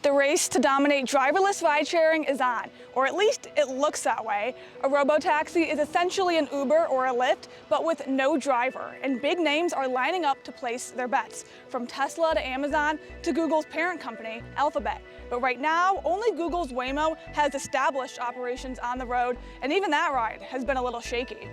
The race to dominate driverless ride-sharing is on, or at least it looks that way. A robotaxi is essentially an Uber or a Lyft, but with no driver, and big names are lining up to place their bets, from Tesla to Amazon to Google's parent company, Alphabet. But right now, only Google's Waymo has established operations on the road, and even that ride has been a little shaky.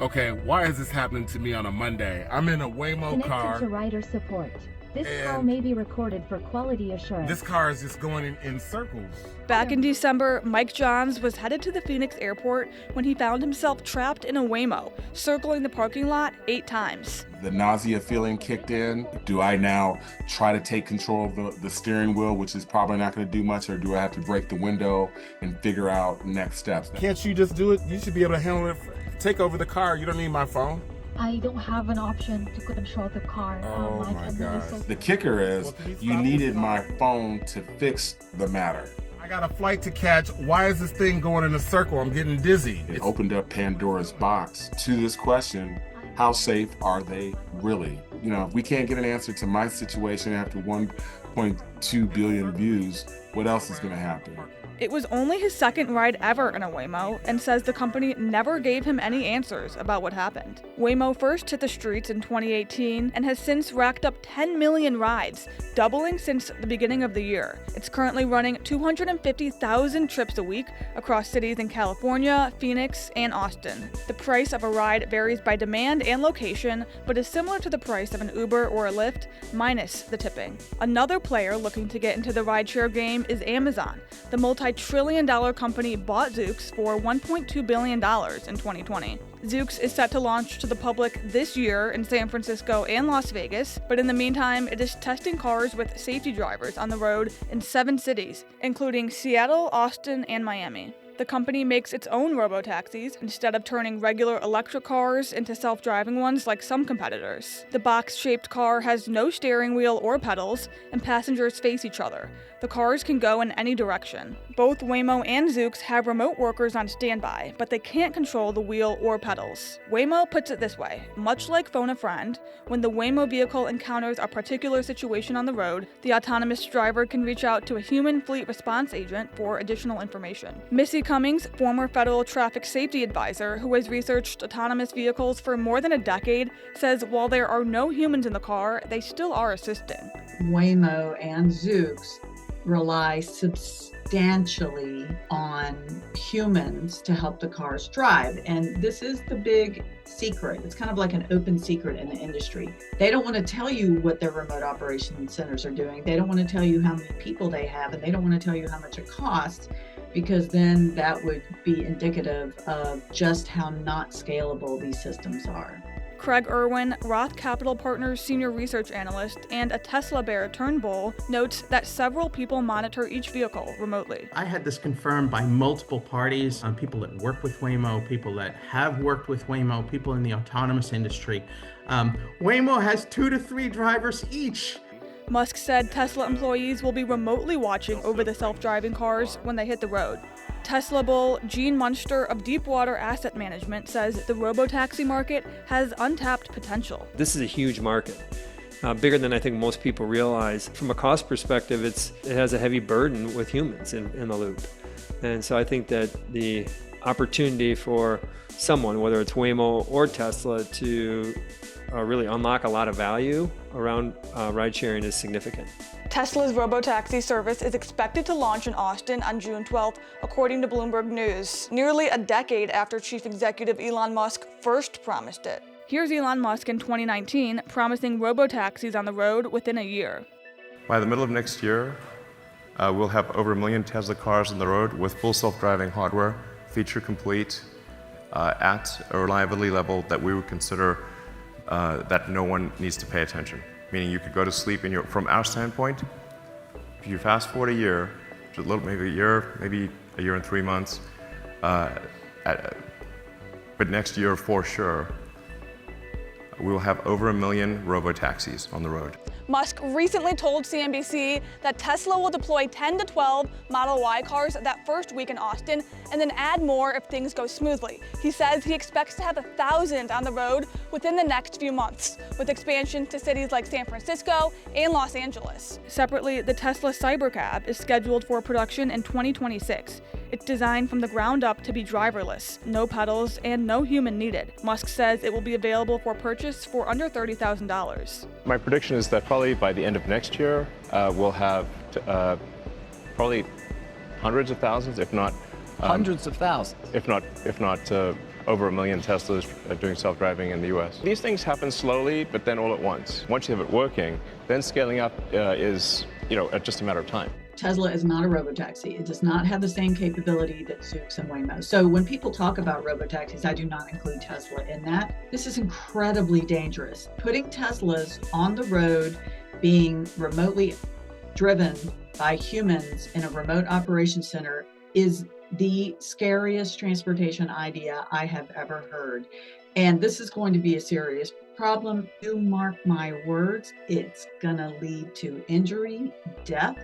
Okay, why is this happening to me on a Monday? I'm in a Waymo car. Connected to rider support. This call may be recorded for quality assurance. This car is just going in circles. Back in December, Mike Johns was headed to the Phoenix airport when he found himself trapped in a Waymo, circling the parking lot 8 times. The nausea feeling kicked in. Do I now try to take control of the steering wheel, which is probably not going to do much, or do I have to break the window and figure out next steps? Can't you just do it? You should be able to handle it. Take over the car. You don't need my phone. I don't have an option to control the car. Oh my God. The kicker is you needed my phone to fix the matter. I got a flight to catch. Why is this thing going in a circle? I'm getting dizzy. It opened up Pandora's box to this question: how safe are they really? You know, if we can't get an answer to my situation after 1.2 billion views, what else is going to happen? It was only his second ride ever in a Waymo, and says the company never gave him any answers about what happened. Waymo first hit the streets in 2018 and has since racked up 10 million rides, doubling since the beginning of the year. It's currently running 250,000 trips a week across cities in California, Phoenix, and Austin. The price of a ride varies by demand and location, but is similar to the price of an Uber or a Lyft, minus the tipping. Another player looking to get into the rideshare game is Amazon. The multi-trillion-dollar company bought Zoox for $1.2 billion in 2020. Zoox is set to launch to the public this year in San Francisco and Las Vegas, but in the meantime, it is testing cars with safety drivers on the road in 7 cities, including Seattle, Austin, and Miami. The company makes its own robotaxis instead of turning regular electric cars into self-driving ones like some competitors. The box-shaped car has no steering wheel or pedals, and passengers face each other. The cars can go in any direction. Both Waymo and Zoox have remote workers on standby, but they can't control the wheel or pedals. Waymo puts it this way: much like Phone a Friend, when the Waymo vehicle encounters a particular situation on the road, the autonomous driver can reach out to a human fleet response agent for additional information. Missy Cummings, former federal traffic safety advisor who has researched autonomous vehicles for more than a decade, says while there are no humans in the car, they still are assisting. Waymo and Zoox rely substantially on humans to help the cars drive. And this is the big secret. It's kind of like an open secret in the industry. They don't want to tell you what their remote operation centers are doing. They don't want to tell you how many people they have, and they don't want to tell you how much it costs, because then that would be indicative of just how not scalable these systems are. Craig Irwin, Roth Capital Partners senior research analyst and a Tesla bear turned bull, notes that several people monitor each vehicle remotely. I had this confirmed by multiple parties, people that work with Waymo, people that have worked with Waymo, people in the autonomous industry. Waymo has 2 to 3 drivers each. Musk said Tesla employees will be remotely watching over the self-driving cars when they hit the road. Tesla bull Gene Munster of Deepwater Asset Management says the robotaxi market has untapped potential. This is a huge market, bigger than I think most people realize. From a cost perspective, it has a heavy burden with humans in the loop. And so I think that the opportunity for someone, whether it's Waymo or Tesla, to really unlock a lot of value around ride sharing is significant. Tesla's robotaxi service is expected to launch in Austin on June 12th, according to Bloomberg News, nearly a decade after Chief Executive Elon Musk first promised it. Here's Elon Musk in 2019 promising robotaxis on the road within a year. By the middle of next year, we'll have over 1 million Tesla cars on the road with full self-driving hardware, feature complete, at a reliability level that we would consider that no one needs to pay attention. Meaning you could go to sleep from our standpoint, if you fast forward a year, maybe a year and 3 months, but next year for sure, we will have over 1 million robotaxis on the road. Musk recently told CNBC that Tesla will deploy 10 to 12 Model Y cars that first week in Austin and then add more if things go smoothly. He says he expects to have 1,000 on the road within the next few months, with expansion to cities like San Francisco and Los Angeles. Separately, the Tesla Cybercab is scheduled for production in 2026. It's designed from the ground up to be driverless, no pedals, and no human needed. Musk says it will be available for purchase for under $30,000. My prediction is that probably by the end of next year, we'll have probably hundreds of thousands, if not hundreds of thousands, if not over 1 million Teslas doing self-driving in the U.S. These things happen slowly, but then all at once. Once you have it working, then scaling up is, just a matter of time. Tesla is not a robotaxi. It does not have the same capability that Zoox and Waymo. So when people talk about robotaxis, I do not include Tesla in that. This is incredibly dangerous. Putting Teslas on the road, being remotely driven by humans in a remote operation center is the scariest transportation idea I have ever heard. And this is going to be a serious problem. You mark my words, it's gonna lead to injury, death,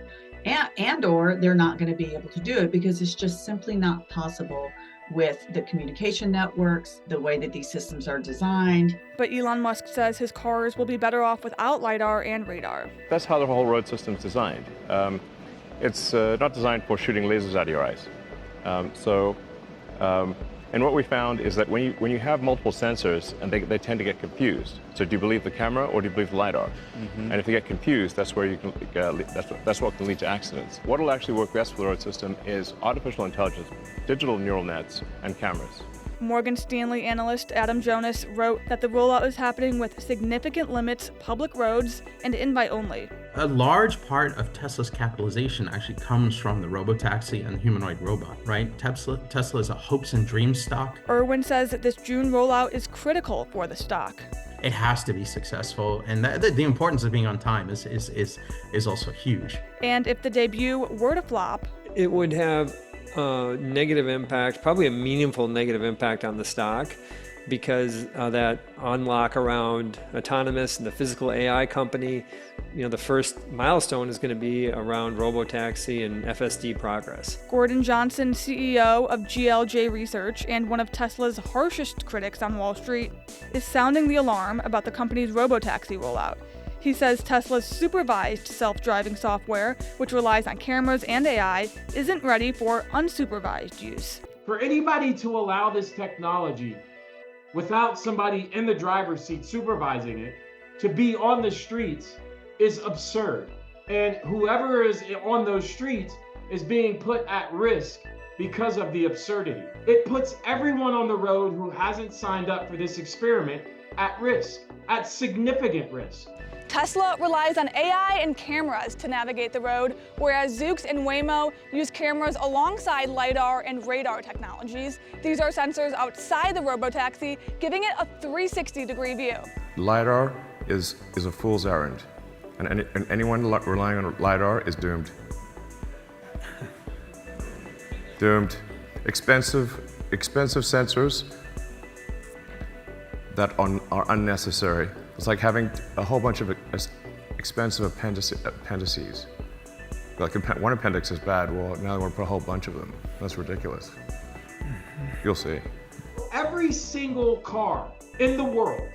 and or they're not going to be able to do it because it's just simply not possible with the communication networks, the way that these systems are designed. But Elon Musk says his cars will be better off without LiDAR and radar. That's how the whole road system is designed. It's not designed for shooting lasers out of your eyes. And what we found is that when you have multiple sensors, and they tend to get confused. So do you believe the camera or do you believe the LiDAR? Mm-hmm. And if you get confused, that's where you can that's what can lead to accidents. What will actually work best for the road system is artificial intelligence, digital neural nets, and cameras. Morgan Stanley analyst Adam Jonas wrote that the rollout is happening with significant limits, public roads, and invite only. A large part of Tesla's capitalization actually comes from the robotaxi and humanoid robot, right? Tesla is a hopes and dreams stock. Irwin says that this June rollout is critical for the stock. It has to be successful, and the importance of being on time is also huge. And if the debut were to flop, it would have negative impact, probably a meaningful negative impact on the stock, because that unlock around autonomous and the physical AI company, the first milestone is going to be around Robotaxi and FSD progress. Gordon Johnson, CEO of GLJ Research and one of Tesla's harshest critics on Wall Street, is sounding the alarm about the company's Robotaxi rollout. He says Tesla's supervised self-driving software, which relies on cameras and AI, isn't ready for unsupervised use. For anybody to allow this technology without somebody in the driver's seat supervising it to be on the streets is absurd. And whoever is on those streets is being put at risk because of the absurdity. It puts everyone on the road who hasn't signed up for this experiment at risk, at significant risk. Tesla relies on AI and cameras to navigate the road, whereas Zoox and Waymo use cameras alongside LiDAR and radar technologies. These are sensors outside the robotaxi, giving it a 360-degree view. LiDAR is a fool's errand, and anyone relying on LiDAR is doomed. Doomed. Expensive sensors that are unnecessary. It's like having a whole bunch of expensive appendices. Like one appendix is bad, well, now they want to put a whole bunch of them. That's ridiculous. You'll see. Every single car in the world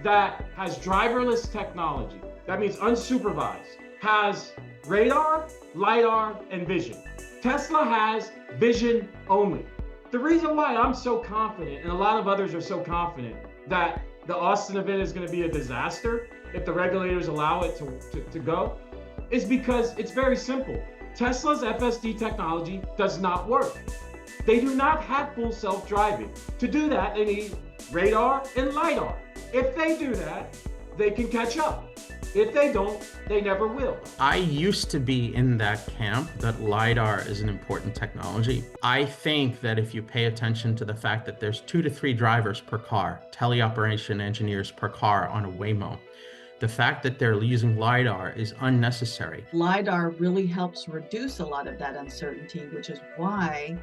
that has driverless technology, that means unsupervised, has radar, LiDAR, and vision. Tesla has vision only. The reason why I'm so confident, and a lot of others are so confident, that the Austin event is going to be a disaster if the regulators allow it to go, is because it's very simple. Tesla's FSD technology does not work. They do not have full self-driving. To do that, they need radar and LiDAR. If they do that, they can catch up. If they don't, they never will. I used to be in that camp that LiDAR is an important technology. I think that if you pay attention to the fact that there's 2 to 3 drivers per car, teleoperation engineers per car on a Waymo, the fact that they're using LiDAR is unnecessary. LiDAR really helps reduce a lot of that uncertainty, which is why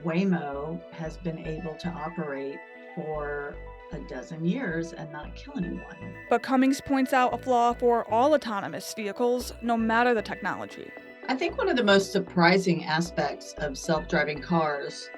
Waymo has been able to operate for a dozen years and not kill anyone. But Cummings points out a flaw for all autonomous vehicles, no matter the technology. I think one of the most surprising aspects of self-driving cars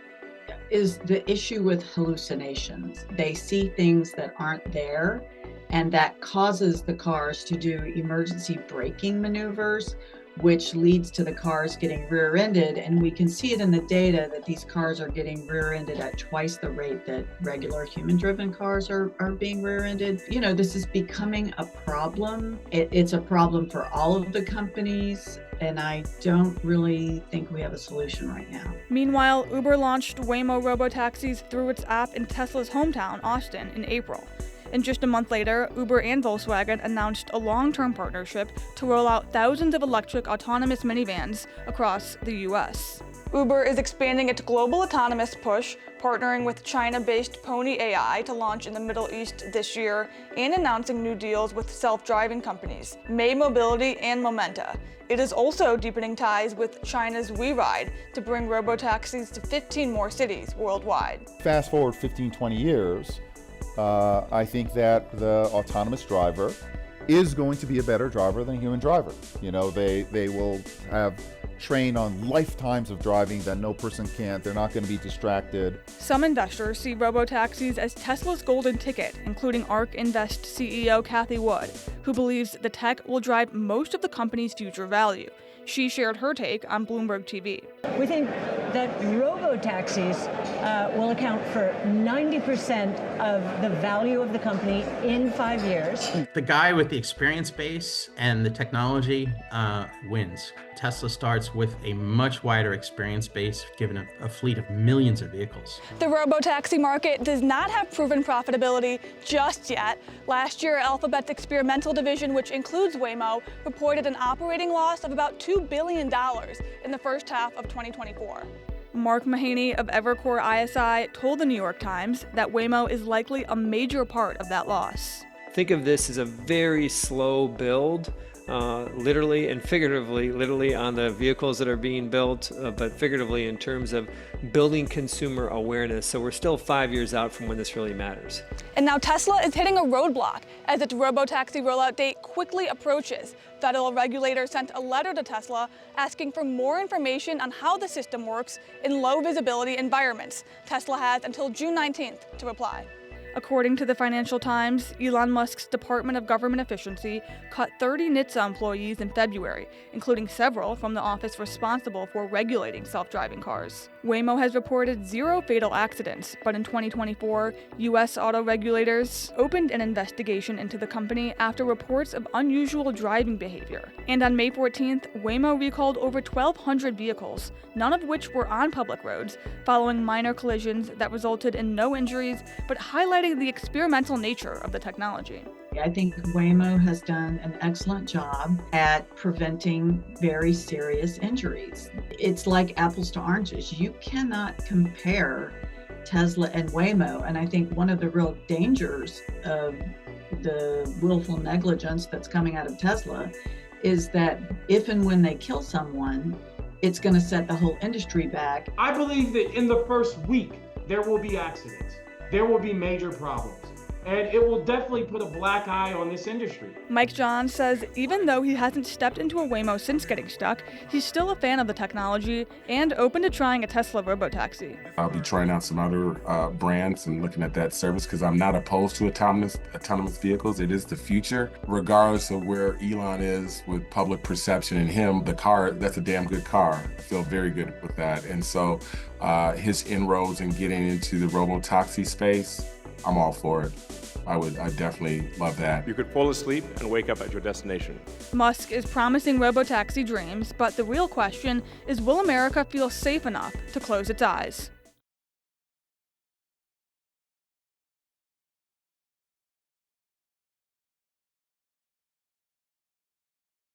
is the issue with hallucinations. They see things that aren't there, and that causes the cars to do emergency braking maneuvers, which leads to the cars getting rear-ended. And we can see it in the data that these cars are getting rear-ended at twice the rate that regular human-driven cars are being rear-ended. You know, this is becoming a problem. It's a problem for all of the companies, and I don't really think we have a solution right now. Meanwhile, Uber launched Waymo robotaxis through its app in Tesla's hometown, Austin, in April. And just a month later, Uber and Volkswagen announced a long-term partnership to roll out thousands of electric autonomous minivans across the US. Uber is expanding its global autonomous push, partnering with China-based Pony AI to launch in the Middle East this year, and announcing new deals with self-driving companies, May Mobility and Momenta. It is also deepening ties with China's WeRide to bring robotaxis to 15 more cities worldwide. Fast forward 15, 20 years, I think that the autonomous driver is going to be a better driver than a human driver. You know, they will have trained on lifetimes of driving that no person can. They're not going to be distracted. Some investors see robotaxis as Tesla's golden ticket, including ARK Invest CEO Cathie Wood, who believes the tech will drive most of the company's future value. She shared her take on Bloomberg TV. We think that robotaxis will account for 90% of the value of the company in 5 years. The guy with the experience base and the technology wins. Tesla starts with a much wider experience base, given a fleet of millions of vehicles. The robotaxi market does not have proven profitability just yet. Last year, Alphabet's experimental division, which includes Waymo, reported an operating loss of about $2 billion in the first half of 2024. Mark Mahaney of Evercore ISI told the New York Times that Waymo is likely a major part of that loss. Think of this as a very slow build, literally and figuratively, literally on the vehicles that are being built, but figuratively in terms of building consumer awareness. So we're still 5 years out from when this really matters. And now Tesla is hitting a roadblock as its robotaxi rollout date quickly approaches. Federal regulators sent a letter to Tesla asking for more information on how the system works in low visibility environments. Tesla has until June 19th to reply. According to the Financial Times, Elon Musk's Department of Government Efficiency cut 30 NHTSA employees in February, including several from the office responsible for regulating self-driving cars. Waymo has reported 0 fatal accidents, but in 2024, U.S. auto regulators opened an investigation into the company after reports of unusual driving behavior. And on May 14th, Waymo recalled over 1,200 vehicles, none of which were on public roads, following minor collisions that resulted in no injuries, but highlighting the experimental nature of the technology. I think Waymo has done an excellent job at preventing very serious injuries. It's like apples to oranges. You cannot compare Tesla and Waymo. And I think one of the real dangers of the willful negligence that's coming out of Tesla is that if and when they kill someone, it's going to set the whole industry back. I believe that in the first week, there will be accidents. There will be major problems. And it will definitely put a black eye on this industry. Mike Johns says even though he hasn't stepped into a Waymo since getting stuck, he's still a fan of the technology and open to trying a Tesla robotaxi. I'll be trying out some other brands and looking at that service because I'm not opposed to autonomous vehicles. It is the future. Regardless of where Elon is with public perception and him, the car, that's a damn good car. I feel very good with that. And so his inroads in getting into the robotaxi space, I'm all for it. I definitely love that. You could fall asleep and wake up at your destination. Musk is promising robotaxi dreams, but the real question is, will America feel safe enough to close its eyes?